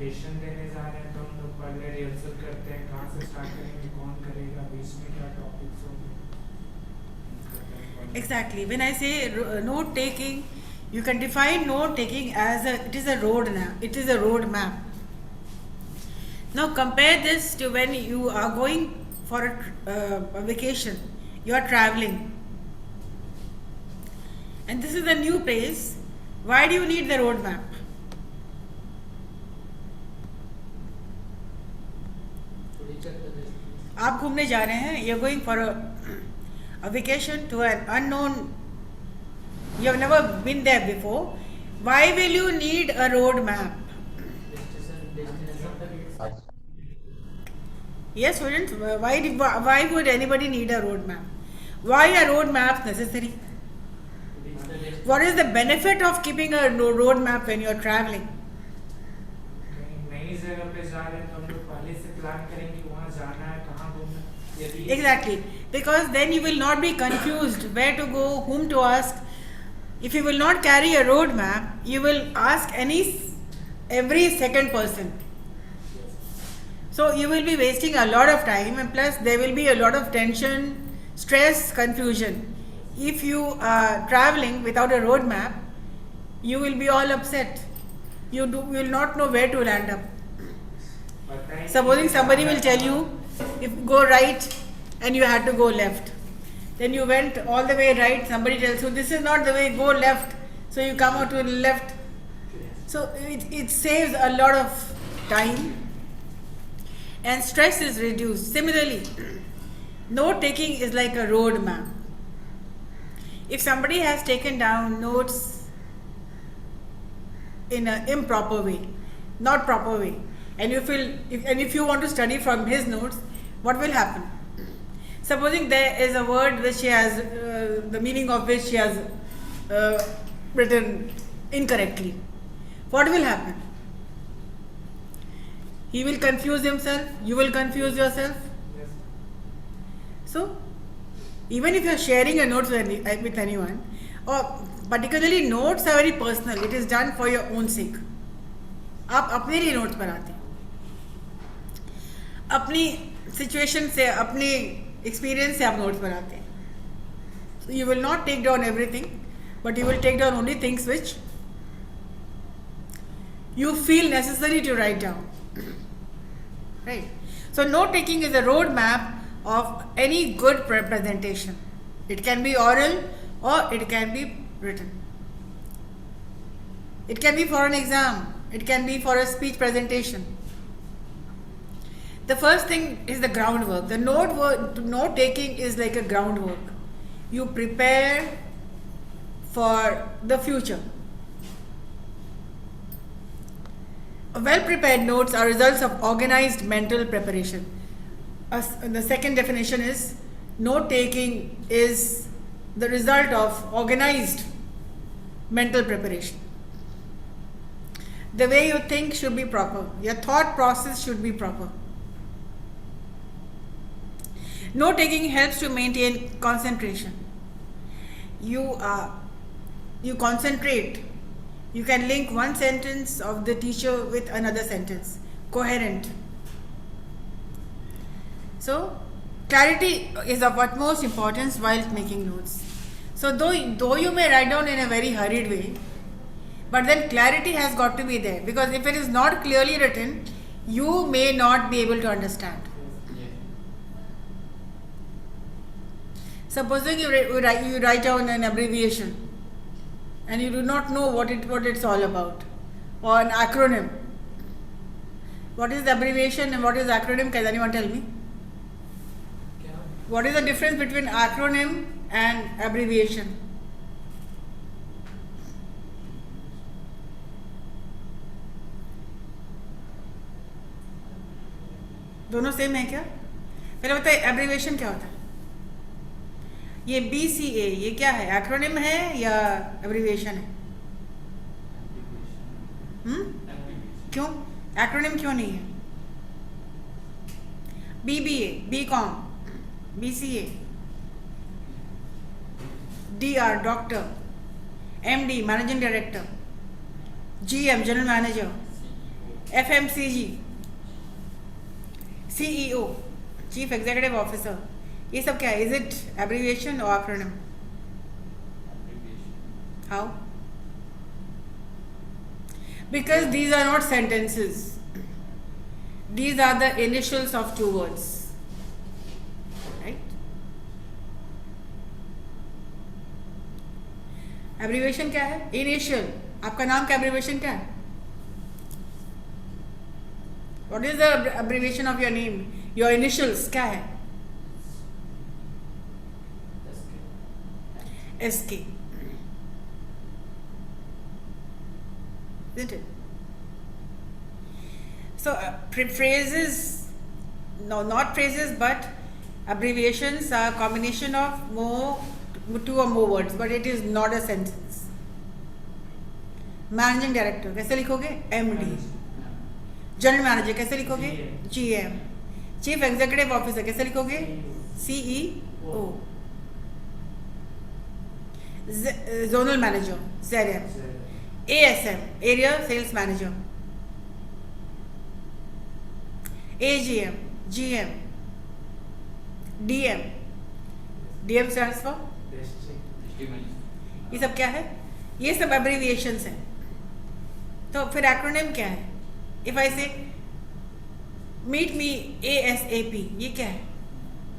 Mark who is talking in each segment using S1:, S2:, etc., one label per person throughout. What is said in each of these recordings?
S1: Presentation देने जा रहे हैं तो हम लोग पहले रिहर्सल करते हैं, कहाँ से स्टार्ट करेंगे, कौन करेगा, बीच में क्या टॉपिक्स होंगे।
S2: Exactly. When I say note taking, you can define note taking as it is a road map. It is a road map. Now compare this to when you are going for a vacation. You are traveling, and this is a new place. Why do you need the road map? आप घूमने जा रहे हैं. You're going for a vacation to an unknown. You have never been there before. Why will you need a road map? Yes, students. Why would anybody need a road map? Why are road maps necessary? What is the benefit of keeping a road map when you are traveling?
S1: नई जगह पे जा रहे हैं तो हम लोग पहले से प्लान करेंगे वहाँ जाना है, कहाँ घूमना है.
S2: Exactly. Because then you will not be confused where to go, whom to ask. If you will not carry a road map, you will ask every second person. So you will be wasting a lot of time, and plus there will be a lot of tension, stress, confusion. If you are traveling without a road map, you will be all upset. You will not know where to land up. Supposing somebody will tell you, if go right and you had to go left. Then you went all the way right, somebody tells you this is not the way, go left. So you come out to the left. So it saves a lot of time and stress is reduced. Similarly, note taking is like a road map. If somebody has taken down notes in an improper way, not proper way, and if you want to study from his notes, what will happen? Supposing there is a word which he has, the meaning of which he has written incorrectly, what will happen? He will confuse himself, you will confuse yourself.
S1: Yes.
S2: So, even if you are sharing a notes with anyone, or particularly notes are very personal, it is done for your own sake. आप अपने लिए notes बनाते हैं, अपनी situation से, अपने experience से आप नोट्स बनाते हैं. So you will not take down everything, but you will take down only things which you feel necessary to write down. Right? So note taking is a road map of any good presentation. It can be oral or it can be written. It can be for an exam. It can be for a speech presentation. The first thing is the groundwork. The note taking is like a groundwork. You prepare for the future. Well prepared notes are results of organized mental preparation. The second definition is note taking is the result of organized mental preparation. The way you think should be proper. Your thought process should be proper. Note taking helps to maintain concentration. You concentrate. You can link one sentence of the teacher with another sentence. Coherent. So, clarity is of utmost importance while making notes. So, though you may write down in a very hurried way, but then clarity has got to be there, because if it is not clearly written, you may not be able to understand. Supposing you write down an abbreviation and you do not know what it's all about, or an acronym. What is the abbreviation and what is the acronym? Can anyone tell me? What is the difference between acronym and abbreviation? दोनों same है क्या? पहले बताइए abbreviation क्या होता है? ये BCA ये क्या है? एक्रोनिम है या एब्रीविएशन है? क्यों? एक्रोनिम क्यों नहीं है? BBA, BCom, BCA, DR, Doctor, MD, Managing Director, GM, General Manager, FMCG, CEO, Chief Executive Officer, ये सब क्या है? Is it abbreviation or acronym?
S3: Abbreviation.
S2: How? Because these are not sentences. These are the initials of two words. Right? Abbreviation क्या है? Initial. आपका नाम का abbreviation क्या है? What is the abbreviation of your name? Your initials क्या है? SK. Isn't it? So phrases, no, not phrases, but abbreviations are a combination of two or more words, but it is not a sentence. Managing Director कैसे लिखोगे? MD. General manager कैसे लिखोगे? GM. Chief executive officer कैसे लिखोगे? CEO. Zonal manager ZM. ASM area sales manager. AGM GM. DM stands for, ये सब क्या है? ये सब एब्रीविएशंस हैं. तो फिर एक्रोनिम क्या है? If I say meet me ASAP, ये क्या है?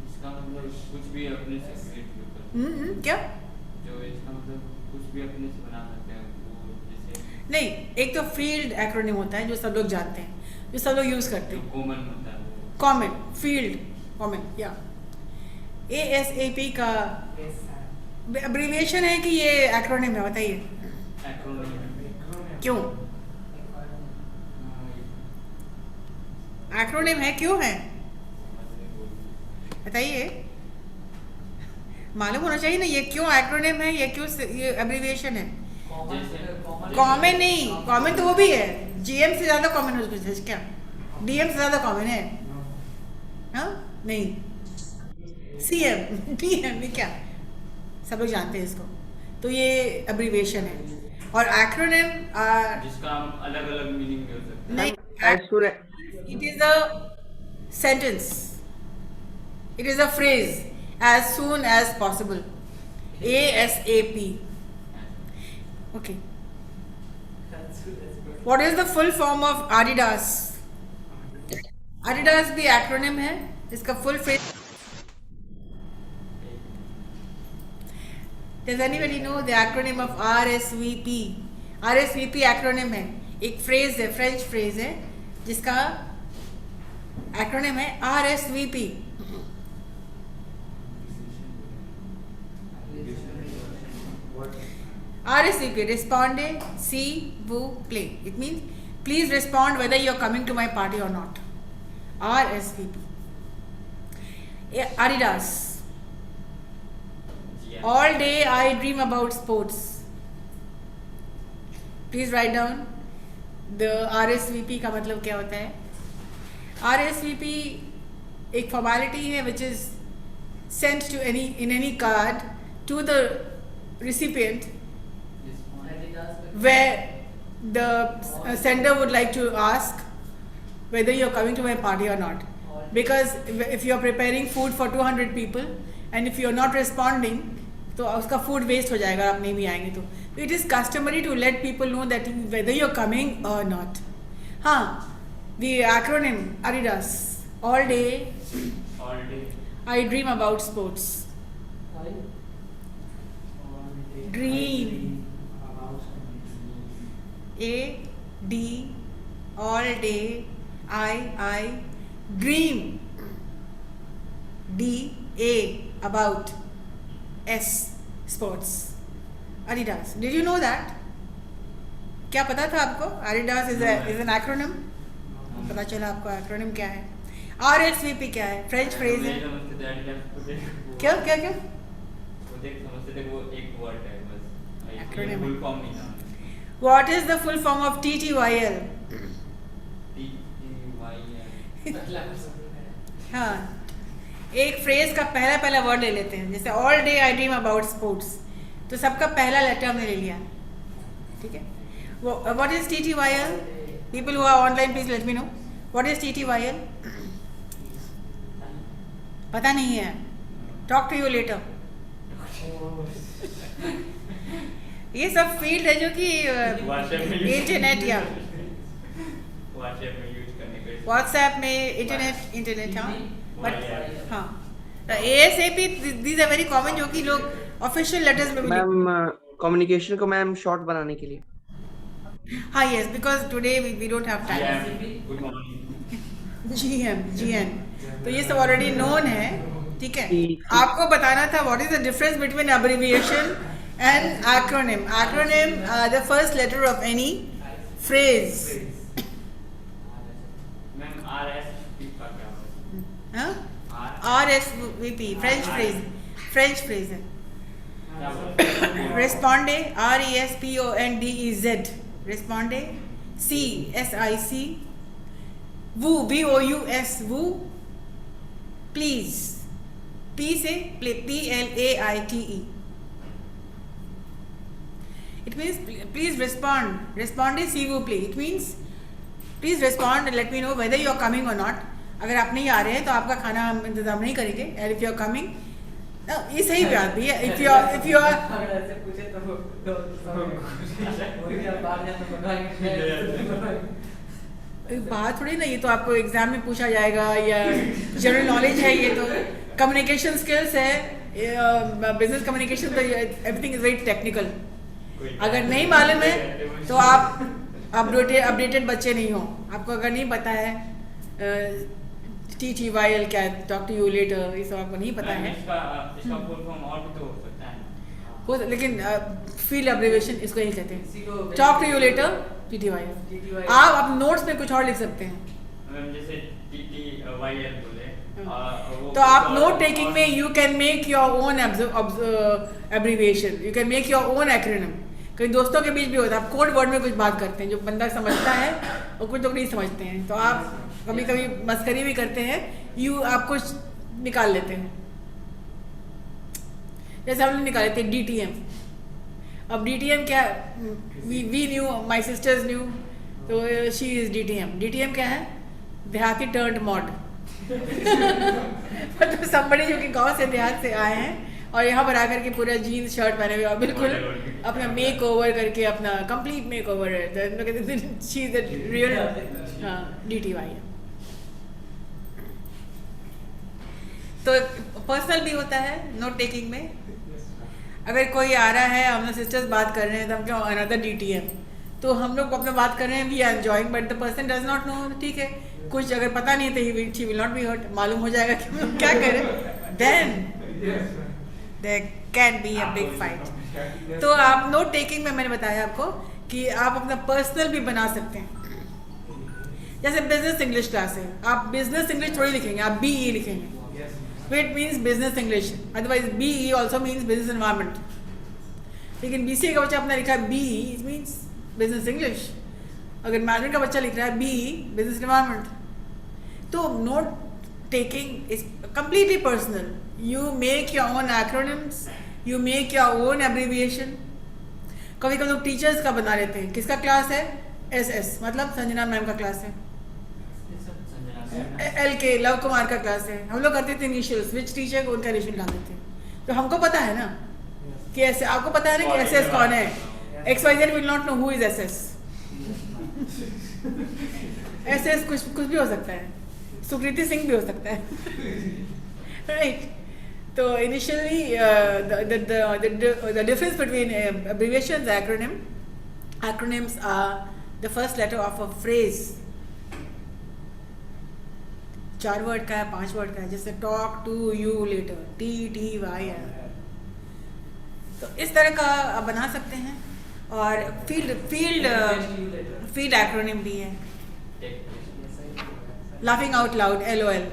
S3: इसका मतलब कुछ भी अपने से create कर
S2: क्या?
S3: जो इसका मतलब कुछ भी अपने से बना सकते हैं वो जैसे
S2: नहीं, एक तो फील्ड एक्रोनिम होता है जो सब लोग जानते हैं, जो सब लोग यूज करते
S3: जो
S2: हैं.
S3: कॉमन होता है वो
S2: कॉमन, फील्ड कॉमन, या ASAP का एब्रीविएशन है कि ये एक्रोनिम है? बताइए
S3: एक्रोनिम.
S2: क्यों एक्रोनिम है? क्यों है? बताइए, मालूम होना चाहिए ना ये क्यों एक्रोनिम है, ये क्यों ये एब्रीविएशन है. कॉमन नहीं, कॉमन तो वो भी है. GM से ज्यादा कॉमन है क्या? DM से ज्यादा कॉमन है? हाँ नहीं. CM DM में क्या, सब लोग जानते हैं इसको. तो ये एब्रीविएशन है. और एक्रोनिम
S3: जिसका हम अलग अलग मीनिंग दे सकते हैं.
S2: नहीं, it is a sentence, it is a phrase, as soon as possible. ASAP. Okay. What is the full form of Adidas? Adidas भी एक्रोनिम है. इसका full phrase. Does anybody know the acronym of RSVP? RSVP acronym है. एक phrase है, French phrase है जिसका acronym है RSVP. RSVP, responde si vous plaît. It means please respond whether you are coming to my party or not. RSVP. Adidas. All day I dream about sports. Please write down the RSVP का मतलब क्या होता है. RSVP एक formality है which is sent to any card to the recipient where the sender would like to ask whether you are coming to my party or not. Because if you are preparing food for 200 people and if you are not responding, तो उसका food waste हो जाएगा, आप नहीं भी आएंगे तो. It is customary to let people know that whether you are coming or not. हाँ, the acronym Adidas. All day I dream about sports. Dream. AD. All day I dream. DA. About. S. Sports. Adidas. Did you know that? क्या पता था आपको? Adidas is an acronym. पता चला आपको acronym क्या है. RSVP क्या है? फ्रेंच फ्रेज है. क्या क्या क्या?
S3: वो एक वर्ड है बस.
S2: Acronym.
S3: फुल फॉर्म नहीं था.
S2: What is the full form of TTYL? हाँ, एक फ्रेज का पहला वर्ड ले लेते हैं. जैसे all day I dream about sports, तो सबका पहला लेटर हमने ले लिया. ठीक है. What is TTYL? People who are online, please let me know. What is TTYL? पता नहीं है. Talk to you later. ये सब फील्ड है जो कि इंटरनेट या व्हाट्सएप में इंटरनेट हाँ बट हाँ ASAP these are very common जो कि लोग ऑफिशियल लेटर्स में भी
S4: मैम कम्युनिकेशन को मैम शॉर्ट बनाने के लिए
S2: हाँ yes because today we don't have time
S3: good morning
S2: GN तो ये सब ऑलरेडी नोन है ठीक है आपको बताना था what is the difference between abbreviation and acronym the first letter of any phrase
S3: ma'am RSVP का क्या होता है
S2: RSVP फ्रेंच फ्रेज है
S3: क्या बोलते हैं
S2: Responde, RESPONDEZ. Responde. CSIC. Woo, VOUS. Woo. Please. P से PLAITE. It means please respond. Respond is see woo play. It means please respond and let me know whether you are coming or not. अगर आप नहीं आ रहे हैं तो आपका खाना हम इंतजाम नहीं करेंगे. And if you are coming, ये सही बात भी है. If you are
S5: अगर ऐसे पूछे तो वही आप बाहर जाते तो बनाएंगे
S2: बात थोड़ी ना ये तो आपको एग्जाम में पूछा जाएगा या जनरल नॉलेज है ये तो कम्युनिकेशन स्किल्स है बिजनेस कम्युनिकेशन तो एवरीथिंग इज वेरी टेक्निकल अगर नहीं मालूम है तो आप अपडेटेड बच्चे नहीं हो आपको अगर नहीं पता है TTYL क्या टॉक टू यू लेटर ये सब आपको नहीं पता है
S3: इसका फुल फॉर्म और भी तो हो सकता है
S2: लेकिन फील्ड अब्रिविएशन इसको यही कहते
S5: इसी
S2: हैं
S5: को
S2: talk to you later TTYL आप नोट्स में कुछ और लिख सकते हैं
S3: मैम जैसे TTYL बोले
S2: तो आप नोट टेकिंग में you can make your own abbreviation you can make your own acronym कई दोस्तों के बीच भी होता है आप कोड वर्ड में कुछ बात करते हैं जो बंदा समझता है और कुछ लोग नहीं समझते हैं तो आप कभी कभी मस्करी भी करते हैं आप कुछ निकाल लेते हैं जैसे हम लोग निकाल लेते हैं DTM अब DTM क्या we knew my sisters knew तो शी इज DTM क्या है देहाती टर्न्ड मॉड मतलब somebody जो कि गांव से देहात से आए हैं और यहाँ पर आकर के पूरा जीन्स शर्ट पहने हुए और बिल्कुल अपना मेक ओवर करके अपना कंप्लीट मेक ओवर है she is the real DTY तो पर्सनल भी होता है नोट टेकिंग में अगर कोई आ रहा है हम लोग सिस्टर्स बात कर रहे हैं तो हम क्या अनदर DTM तो हम लोग अपना बात कर रहे हैं we are enjoying but the person does not know ठीक है कुछ अगर पता नहीं तो she will not be hurt मालूम हो जाएगा कि हम लोग क्या करें then there can be a big fight तो आप नोट टेकिंग में मैंने बताया आपको कि आप अपना पर्सनल भी बना सकते हैं जैसे बिजनेस इंग्लिश क्लास है आप बिजनेस इंग्लिश थोड़ी लिखेंगे आप BE लिखेंगे It means business English. Otherwise, BE also means business environment. लेकिन BCA का बच्चा अपना लिखा है BE, it means business English. अगर मैनेजमेंट का बच्चा लिख रहा है BE, business environment. तो note taking is completely personal. You make your own acronyms, you make your own abbreviation. कभी कभी लोग टीचर्स का बना लेते हैं. किसका क्लास है? SS मतलब संजना मैम का क्लास है. LK लव कुमार का क्लास है हम लोग करते थे इनिशियल्स विच टीचर उनका इनिशियल डालते थे तो हमको पता है ना कि ऐसे आपको पता है ना कि SS कौन है XYZ will not know who is SS SS कुछ भी हो सकता है सुकृति सिंह भी हो सकता है राइट तो initially the difference between abbreviations acronyms are the first letter of a phrase 4 word का है 5 वर्ड का है जैसे talk to you later TTYL तो इस तरह का आप बना सकते हैं और फील्ड एक्रोनिम भी है लाफिंग आउट लाउड LOL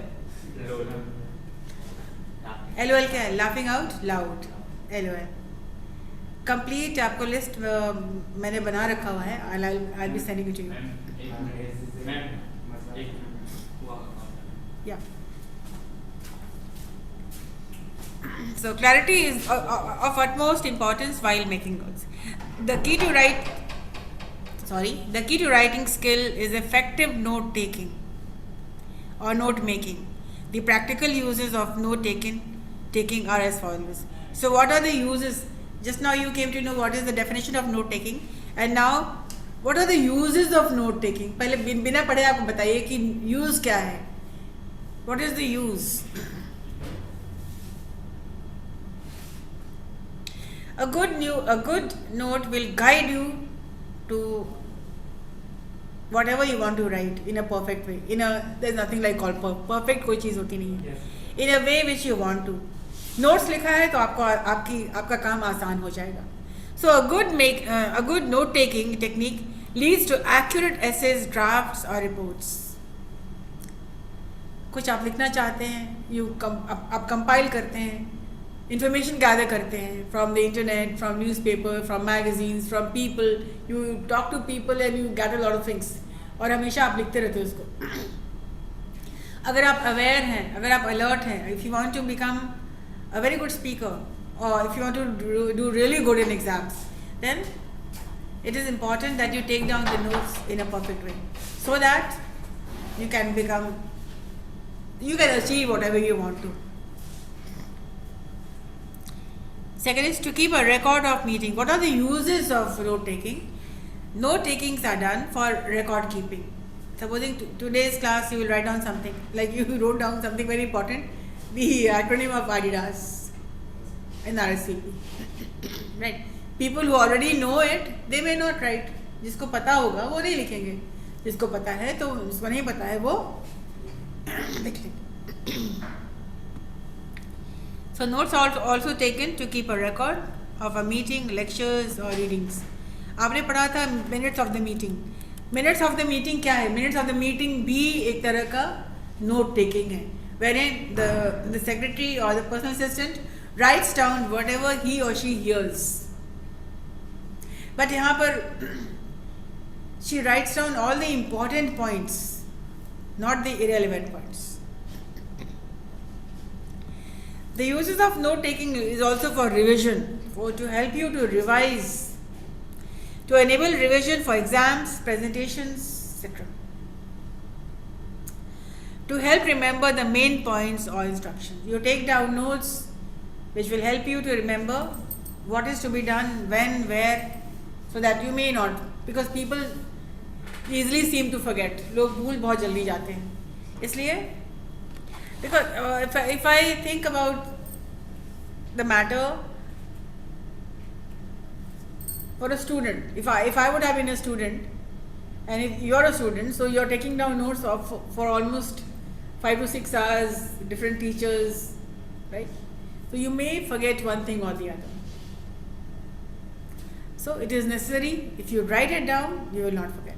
S2: क्या है laughing out loud LOL complete आपको लिस्ट मैंने बना रखा हुआ है I be sending it to you Yeah. So clarity is of utmost importance while making notes. The key to write the key to writing skill is effective note taking or note making. The practical uses of note taking are as follows. So what are the uses? Just now you came to know what is the definition of note taking, and now what are the uses of note taking? पहले बिना पढ़े आपको बताइए कि use क्या है? What is the use? A good note will guide you to whatever you want to write in a perfect way. There's nothing like called perfect, कोई चीज़ होती नहीं है.
S1: Yes.
S2: In a way which you want to. Notes लिखा है तो आपका काम आसान हो जाएगा. So a good note taking technique leads to accurate essays, drafts or reports. कुछ आप लिखना चाहते हैं, आप कंपाइल करते हैं, information gather करते हैं from the internet, from newspaper, from magazines, from people. You talk to people and you gather a lot of things. और हमेशा आप लिखते रहते हो उसको. अगर आप aware हैं, अगर आप alert हैं, if you want to become a very good speaker, or if you want to do really good in exams, then it is important that you take down the notes in a perfect way, so that you can achieve whatever you want to. Second is to keep a record of meeting. What are the uses of note taking? Note takings are done for record keeping. Supposing today's class you will write down something, like you wrote down something very important, the acronym of Adidas and RSVP. Right? People who already know it, they may not write. जिसको पता होगा वो नहीं लिखेंगे, जिसको पता है तो जिसको नहीं पता है वो लिख लेंगे. So notes are also taken to keep a record of a meeting, lectures or readings. आपने पढ़ा था minutes of the meeting. Minutes of the meeting क्या है? Minutes of the meeting भी एक तरह का note taking है, wherein the secretary or the personal assistant writes down whatever he or she hears. But यहाँ पर she writes down all the important points, not the irrelevant points. The uses of note taking is also for revision, to help you to revise, to enable revision for exams, presentations, etc. To help remember the main points or instructions. You take down notes which will help you to remember what is to be done, when, where, so that you may not, because people easily seem to forget. लोग भूल बहुत जल्दी जाते हैं. इसलिए because if I think about the matter for a student, if I would have been a student, and if you're a student, so you're taking down notes for almost 5 to 6 hours, different teachers, right? So you may forget one thing or the other. So it is necessary, if you write it down, you will not forget.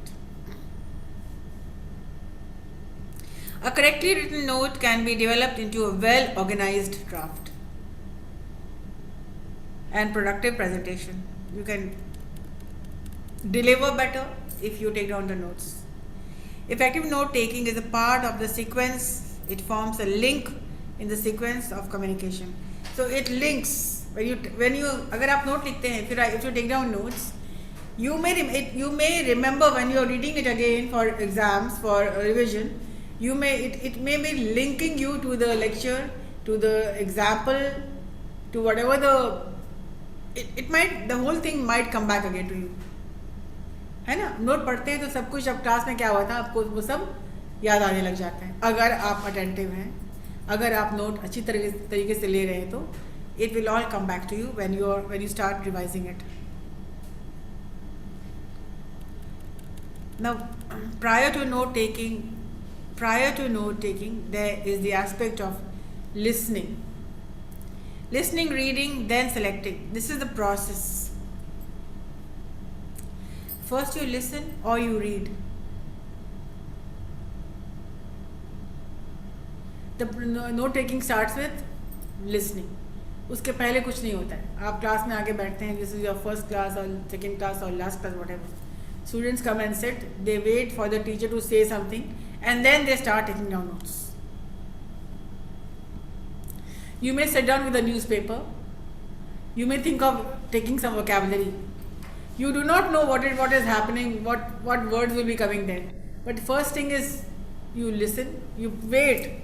S2: A correctly written note can be developed into a well-organized draft and productive presentation. You can deliver better if you take down the notes. Effective note taking is a part of the sequence. It forms a link in the sequence of communication. So it links. When you अगर आप note लिखते हैं, if you take down notes, you may remember when you are reading it again for exams, for revision. It may be linking you to the lecture, to the example, to whatever the whole thing might come back again to you. है ना? Note पढ़ते हैं तो सब कुछ अब class में क्या हुआ था आपको वो सब याद आने लग जाता है, अगर आप अटेंटिव हैं, अगर आप नोट अच्छी तरीके से ले रहे हैं तो it will all come back to you when you start revising it. Now, prior to note taking, there is the aspect of listening, reading, then selecting. This is the process. First you listen or you read. The note taking starts with listening. उसके पहले कुछ नहीं होता है. आप class में आके बैठते हैं, this is your first class or second class or last class, whatever. Students come and sit, they wait for the teacher to say something and then they start taking down notes. You may sit down with a newspaper, you may think of taking some vocabulary, You do not know what is happening, what words will be coming there. But first thing is you listen, you wait,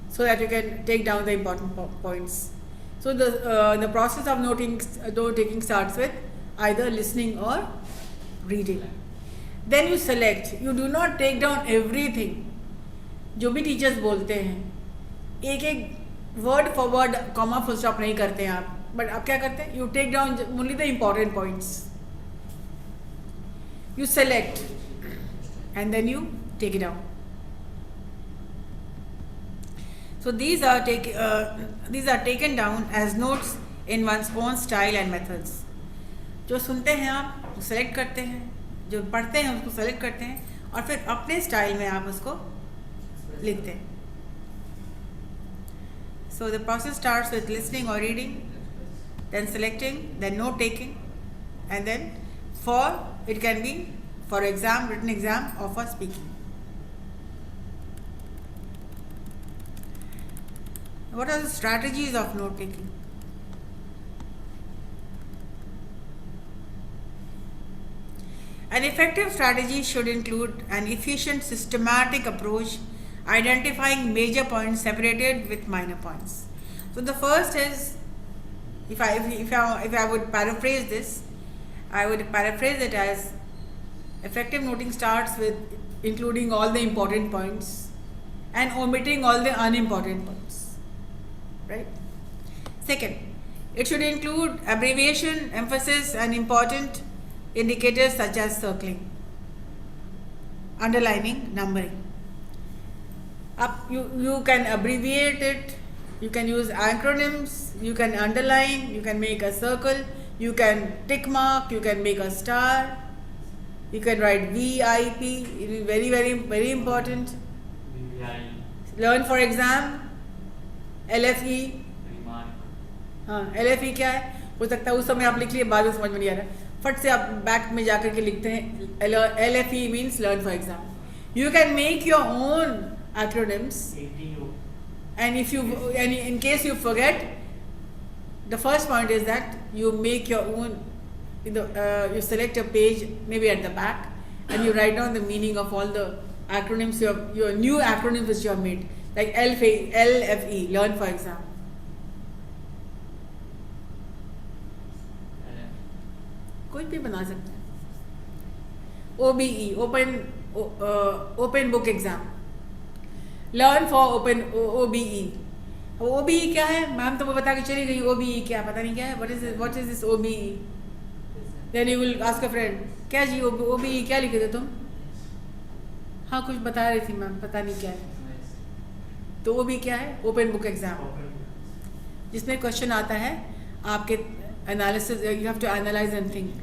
S2: so that you can take down the important points. So the process of note taking starts with either listening or reading. Then you select. You do not take down everything. जो भी teachers बोलते हैं एक एक word for word comma full stop नहीं करते हैं आप, बट आप क्या करते हैं, you take down only the important points, you select and then you take it down. So these are taken down as notes in one's own style and methods. जो सुनते हैं आप सेलेक्ट करते हैं, जो पढ़ते हैं उसको सेलेक्ट करते हैं और फिर अपने स्टाइल में आप उसको लिखते हैं. So the process starts with listening or reading, then selecting, then note taking, and then it can be for exam, written exam, or for speaking. What are the strategies of note taking? An effective strategy should include an efficient, systematic approach, identifying major points separated with minor points. So the first is, if I would paraphrase this, I would paraphrase it as effective noting starts with including all the important points and omitting all the unimportant points. Right? Second, it should include abbreviation, emphasis, and important indicators such as circling, underlining, numbering. You can abbreviate it, you can use acronyms, you can underline, you can make a circle, you can tick mark, you can make a star, you can write VIP, it is very, very, very important. Learn for exam. LFE, हाँ LFE क्या है, हो सकता है उस समय आप लिख लिए, बाद में समझ में नहीं आ रहा, फट से आप बैक में जाकर के लिखते हैं. LFE means learn for exam. You can make your own acronyms, and in case you forget, the first point is that you make your own. You select a page maybe at the back, and you write down the meaning of all the acronyms your new acronyms which you have made. Like LFE, learn for exam. कोई भी बना सकते हैं. OBE, open book exam. Learn for OBE. OBE क्या है, ma'am तो वो बता के चली गई. OBE क्या, पता नहीं क्या है. What is this OBE? Then you will ask a friend, क्या जी OBE क्या लिखे थे तुम? हाँ कुछ बता रही थी मैम, पता नहीं क्या है. तो वो भी क्या है, ओपन बुक एग्जाम, जिसमें क्वेश्चन आता है आपके analysis, you have to analyse and think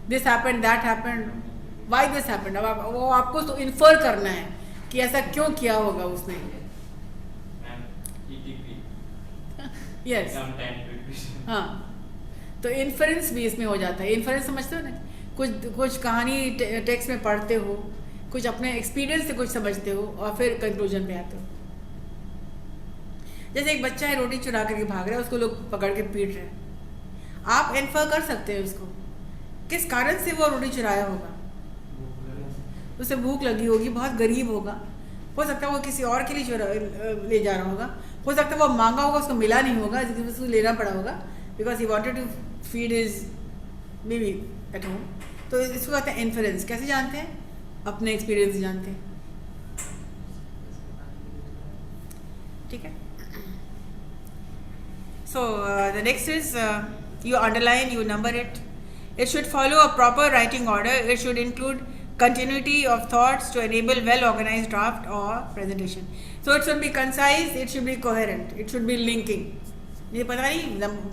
S2: this happened, that happened, why this happened. अब वो आपको तो इन्फर करना है कि ऐसा क्यों किया होगा उसने. यस हाँ, तो इन्फरेंस भी इसमें हो जाता है. इन्फरेंस समझते हो ना, कुछ कहानी टेक्स्ट में पढ़ते हो, कुछ अपने एक्सपीरियंस से कुछ समझते हो और फिर कंक्लूजन पे आते हो. जैसे एक बच्चा है रोटी चुरा करके भाग रहा है, उसको लोग पकड़ के पीट रहे हैं, आप इन्फर कर सकते हैं उसको किस कारण से वो रोटी चुराया होगा. उसे भूख लगी होगी, बहुत गरीब होगा, हो सकता है वो किसी और के लिए ले जा रहा होगा, हो सकता है वो मांगा होगा, उसको मिला नहीं होगा, उसको लेना पड़ा होगा because he wanted to feed his baby at home. तो इसको कहते हैं इन्फरेंस. कैसे जानते हैं, अपने एक्सपीरियंस जानते हैं. ठीक है. So the next is you underline, you number it. It should follow a proper writing order. It should include continuity of thoughts to enable well-organized draft or presentation. So it should be concise. It should be coherent. It should be linking. मुझे पता नहीं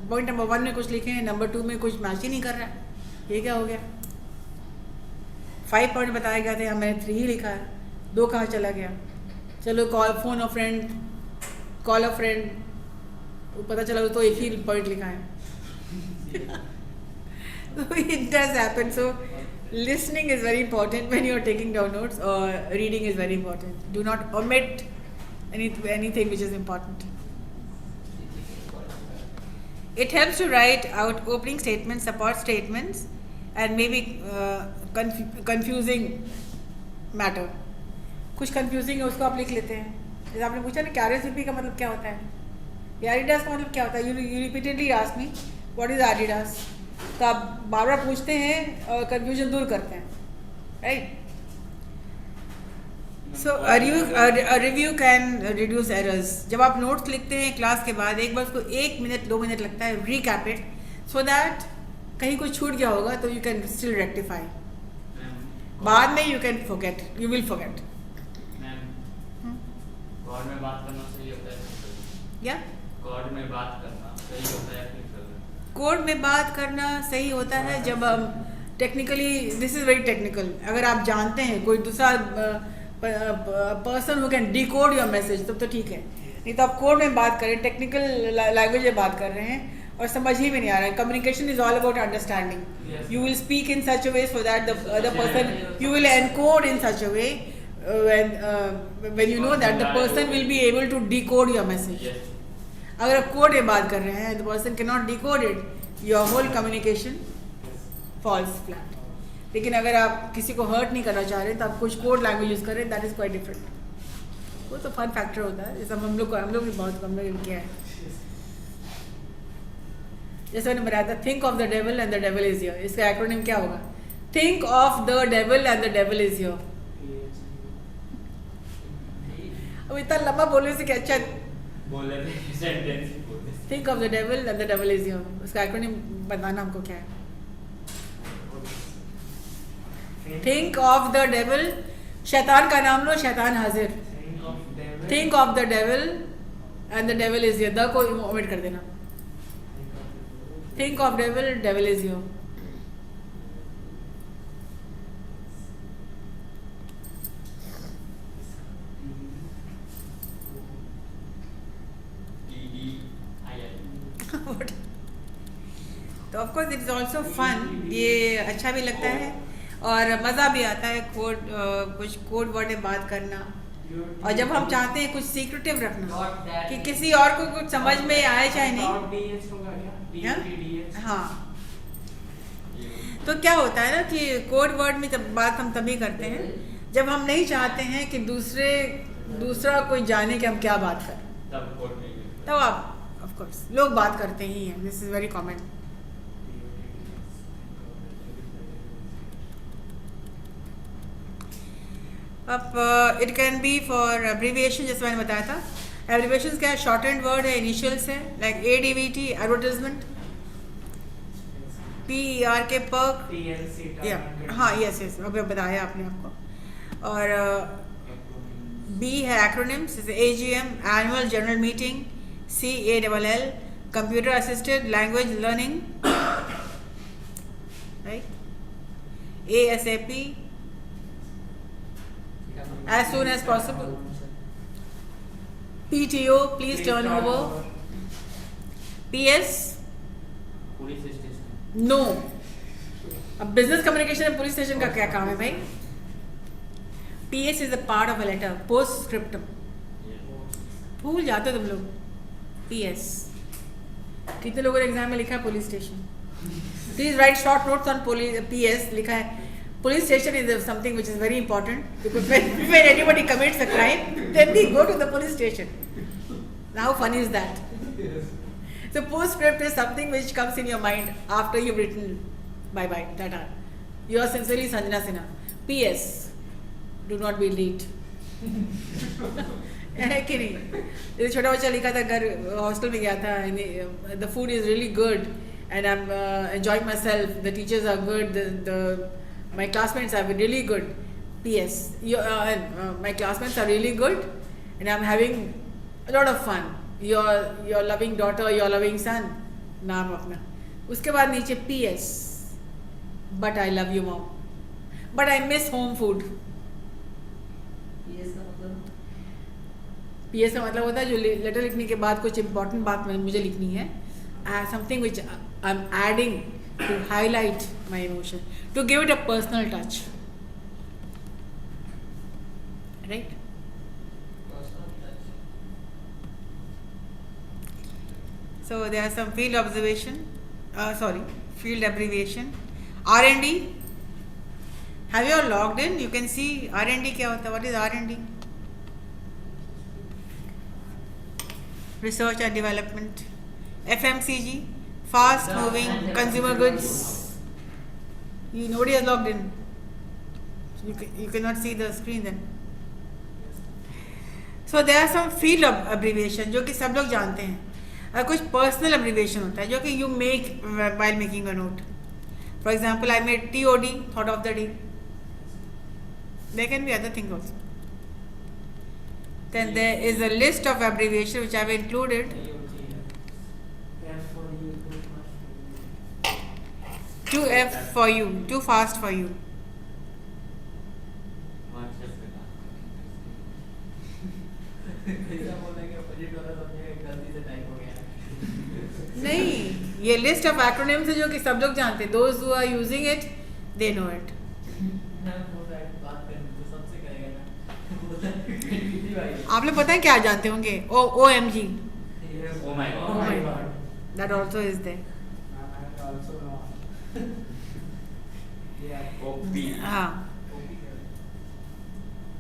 S2: point number 1 में कुछ लिखे हैं, number 2 में कुछ match ही नहीं कर रहा है, ये क्या हो गया. 5 पॉइंट बताए गए थे, मैंने 3 ही लिखा है, 2 कहाँ चला गया. चलो कॉल अ फ्रेंड, पता चला तो एक ही पॉइंट लिखा है. So it does happen. So listening is very important when you are taking down notes, or reading is very important. Do not omit anything which is important. It helps to write out opening statements, support statements, and maybe confusing matter. कुछ confusing है उसको आप लिख लेते हैं. जैसे आपने पूछा ना RSVP का मतलब क्या होता है, या Adidas का मतलब क्या होता है. You repeatedly ask me what is Adidas. तो आप बार बार पूछते हैं और confusion दूर करते हैं, right? So a review can reduce errors. जब आप notes लिखते हैं क्लास के बाद एक बार उसको 1 मिनट 2 मिनट लगता है recap it so that कहीं कुछ छूट गया होगा तो you can still rectify. बाद में you can forget, you will forget.
S3: Code में बात करना सही होता है.
S2: क्या?
S3: कॉर्ड में बात करना सही होता है.
S2: कोड में बात करना सही होता है जब हम technically, this is very technical, अगर आप जानते हैं कोई दूसरा person who can decode your message तब तो ठीक है. नहीं तो आप कोड में बात करें, टेक्निकल लैंग्वेज में बात कर रहे हैं और समझ ही में नहीं आ रहा है. Communication is all about understanding. You will speak in such a way so that the other person, you will encode in such a way when you know that the person will be able to decode your message. अगर आप code में बात कर रहे हैं, the person cannot decode it, your whole communication falls flat. लेकिन अगर आप किसी को हर्ट नहीं करना चाह रहे तो आप कुछ कोड लैंग्वेज यूज करें, दैट इज क्वाइट डिफरेंट. वो तो फन फैक्टर होता है. जैसे हम लोग भी बहुत हम लोग किया है. जैसे मैंने बताया था, think of the devil and the devil is here. इसका एक्रोनिम क्या होगा? Think of the devil and the devil is here. अब इतना लंबा बोलने से क्या अच्छा
S3: sentence.
S2: Think of the devil and the devil is here. उसका एक्रोनिम बताना हमको क्या है. थिंक ऑफ द डेविल, शैतान का नाम लो, शैतान हाजिर. Think of the devil and the devil is here. The को ओमिट कर देना. Think of devil, devil is here. तो of course it is also fun. ये अच्छा भी लगता है और मज़ा भी आता है कुछ कोड वर्ड में बात करना. और जब हम चाहते हैं कुछ सीक्रेटिव रखना कि किसी और को कुछ समझ में आए चाहे नहीं. हाँ, तो क्या होता है ना कि कोड वर्ड में जब बात हम तभी करते हैं जब हम नहीं चाहते हैं कि दूसरा कोई जाने कि हम क्या बात करें. तब आप ऑफ कोर्स लोग बात करते ही हैं. This is very common. अब it can be for abbreviation. जैसे मैंने बताया था, एब्रीविएशन क्या है? शॉर्ट एंड वर्ड है, इनिशियल्स है, like ADVT advertisement, PERK perk. हाँ, यस यस, अभी बताया आपने आपको. और B है एक्रोनिम्स, जैसे AGM annual general meeting, CALL computer assisted language learning, right. ASAP as soon as possible. PTO please turn over. PS
S3: police station.
S2: no. अब business communication में पुलिस स्टेशन का क्या काम है भाई? PS is a part of a letter. Postscriptum. भूल जाते हो तुम लोग. PS. कितने लोगों ने एग्जाम में लिखा है police station? Please right short notes on PS. लिखा है police station is something which is very important because when anybody commits a crime, then they go to the police station. How funny is that? So postscript is something which comes in your mind after you've written bye bye, tata. Yours sincerely, Sanjana Sinha. PS. Do not be late. है कि नहीं? जैसे छोटा बच्चा लिखा था, घर hostel में गया था, the food is really good and I'm enjoying myself. The teachers are good. My classmates are really good. PS. My classmates are really good and I'm having a lot of fun. Your loving daughter, your loving son. नाम अपना. उसके बाद नीचे PS. But I love you mom. But I miss home food. PS का मतलब होता है जो लेटर लिखने के बाद कुछ important बात मुझे लिखनी है. Something which I'm adding to highlight my emotion, to give it a personal touch, right? So there are some field observation, field abbreviation. R&D. Have you all logged in? You can see R&D क्या होता है? What is R&D? Research and development. FMCG, fast moving consumer goods. Nobody has logged in. You cannot see the screen then. So there are some field abbreviation जो कि सब लोग जानते हैं. और कुछ पर्सनल अब्रीविएशन होता है जो कि you make while making a note. For example, I made TOD, thought of the day. There can be other things also. Then there is a list of abbreviation which I have included. Too F for you, too fast for you. नहीं, ये list of acronyms है जो कि सब लोग जानते हैं. Those who are using it, they know it. आप लोग पता है क्या जानते होंगे? OMG.
S3: Oh my God.
S2: Oh my God. That also is there.
S1: I also know. Yeah.
S3: OP.
S2: हाँ.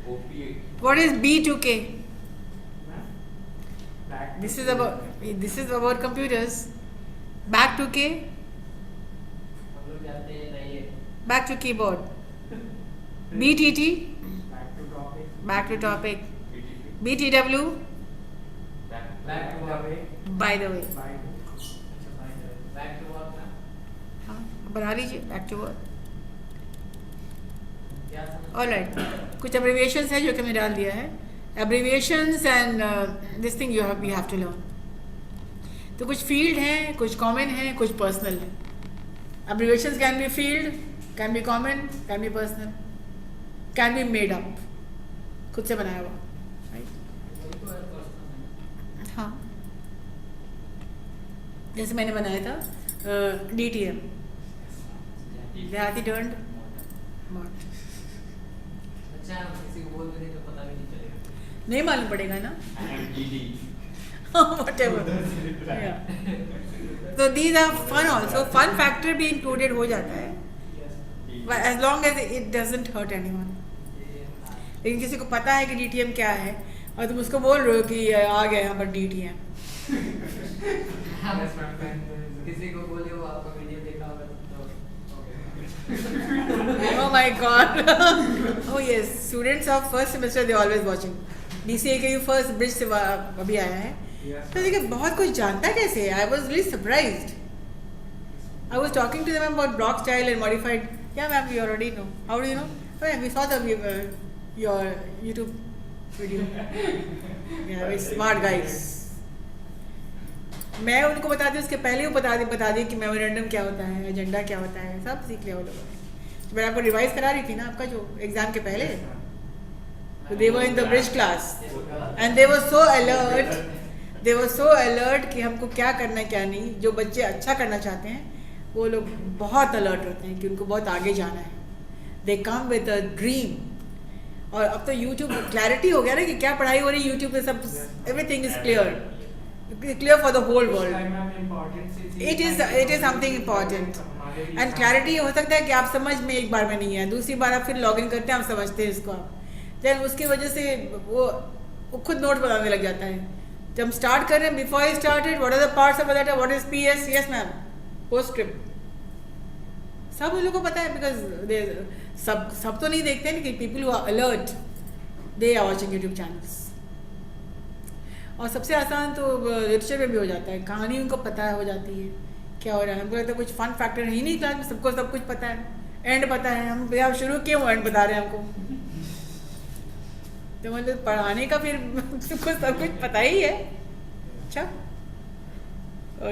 S3: OP.
S2: What is B2K?
S1: Back to
S2: This is about computers. Back to K.
S5: हम लोग जानते हैं नहीं है.
S2: Back to keyboard. BTT.
S1: back to topic.
S2: Back to topic.
S3: BTP.
S2: BTW.
S5: Back to work.
S2: By the way.
S1: Bye.
S5: Back to work ना.
S2: हाँ, बना लीजिए. Back to work.
S5: क्या समझ?
S2: Alright. कुछ abbreviations है जो कि मैंने डाल दिया है. Abbreviations and this thing we have to learn. तो कुछ field हैं, कुछ common हैं, कुछ personal हैं. Abbreviations can be field, can be common, can be personal, can be made up. खुद से बनाया हुआ. Right? हाँ. जैसे मैंने बनाया था DTM. देहाती टर्न्ड मॉड.
S5: अच्छा हम किसी को बोल भी दें तो पता भी नहीं चलेगा.
S2: नहीं मालूम पड़ेगा ना.
S3: GD.
S2: Whatever. Yeah. So these are fun also. Fun factor भी included हो जाता है. But as long as it doesn't hurt anyone. लेकिन किसी को पता है कि DTM क्या है और तुम उसको बोल रहे हो कि आ गया यहाँ पर DTM.
S1: Yes, my friend.
S5: किसी को बोले वो आपका वीडियो देखा होगा तो
S2: Oh my God. Oh yes, students of first semester they always watching. DCA के first bridge से अभी आया है.
S1: Yes.
S2: तो देखिए बहुत कुछ जानता है कैसे. I was really surprised. I was talking to them about block style and modified. Yeah, ma'am, we already know. How do you know? Oh, yeah, we saw your YouTube video. Yeah, very smart guys. मैं उनको बताती हूँ उसके पहले वो बता दी कि memorandum क्या होता है, एजेंडा क्या होता है, सब सीख लिया वो लोगों ने. तो मैं आपको रिवाइज करा रही थी ना आपका जो एग्जाम के पहले. So they were in the bridge class and they were so alert. They were so alert कि हमको क्या करना है क्या नहीं. जो बच्चे अच्छा करना चाहते हैं वो लोग बहुत अलर्ट होते हैं कि उनको बहुत आगे जाना है. They come with a dream. और अब तो YouTube क्लैरिटी हो गया ना कि क्या पढ़ाई हो रही है YouTube पे सब everything is clear for the whole world. It is something important. And clarity हो सकता है कि आप समझ में एक बार में नहीं है, दूसरी बार आप फिर लॉगिन करते हैं आप समझते हैं इसको आप. Then उसकी वजह से वो खुद नोट बनाने लग जाता है. जब हम स्टार्ट कर रहे हैं before I started what are the parts of that, what is PS, yes ma'am, postscript, सब उन लोगों को पता है because सब तो नहीं देखते हैं कि people who are alert they are watching YouTube channels. और सबसे आसान तो लिटरेचर में भी हो जाता है. कहानी उनको पता हो जाती है क्या हो रहा है. हमको लगता है कुछ फन फैक्टर है ही नहीं क्लास में, सबको सब कुछ पता है. एंड पता है, हम यहाँ शुरू क्यों एंड बता रहे हैं हमको. तो मतलब पढ़ाने का फिर सबको सब कुछ पता ही है. अच्छा,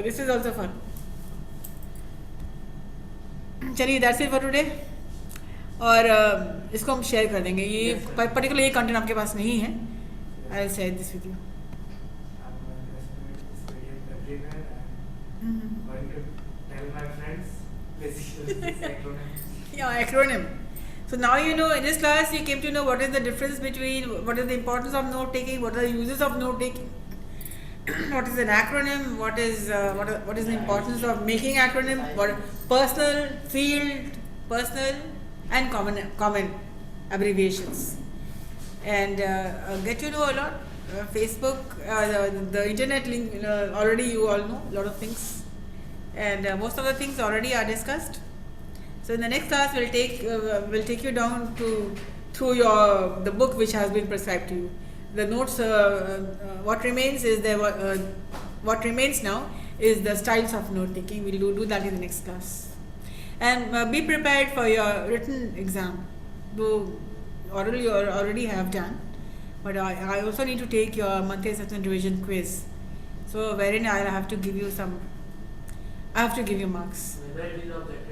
S2: दिस इज ऑल्सो फन. चलिए दैट्स इट फॉर टुडे. और इसको हम शेयर कर देंगे. ये पर्टिकुलर ये कंटेंट आपके पास नहीं है. I will share this with you.
S1: Going to tell my friends this acronym.
S2: Yeah, acronym. So now you know, in this class you came to know what is the difference between, what is the importance of note taking, what are the uses of note taking, what is an acronym, what is the importance of making acronym, what personal, field, personal, and common abbreviations, and get to know a lot. Facebook, the internet link, already you all know a lot of things, and most of the things already are discussed. So in the next class, we'll take you down through the book which has been prescribed to you. The notes, what remains now is the styles of note taking. We'll do that in the next class. And be prepared for your written exam. Though oral you already have done, but I also need to take your monthly assessment revision quiz. So wherein I have to give you marks.
S5: Whether it is of that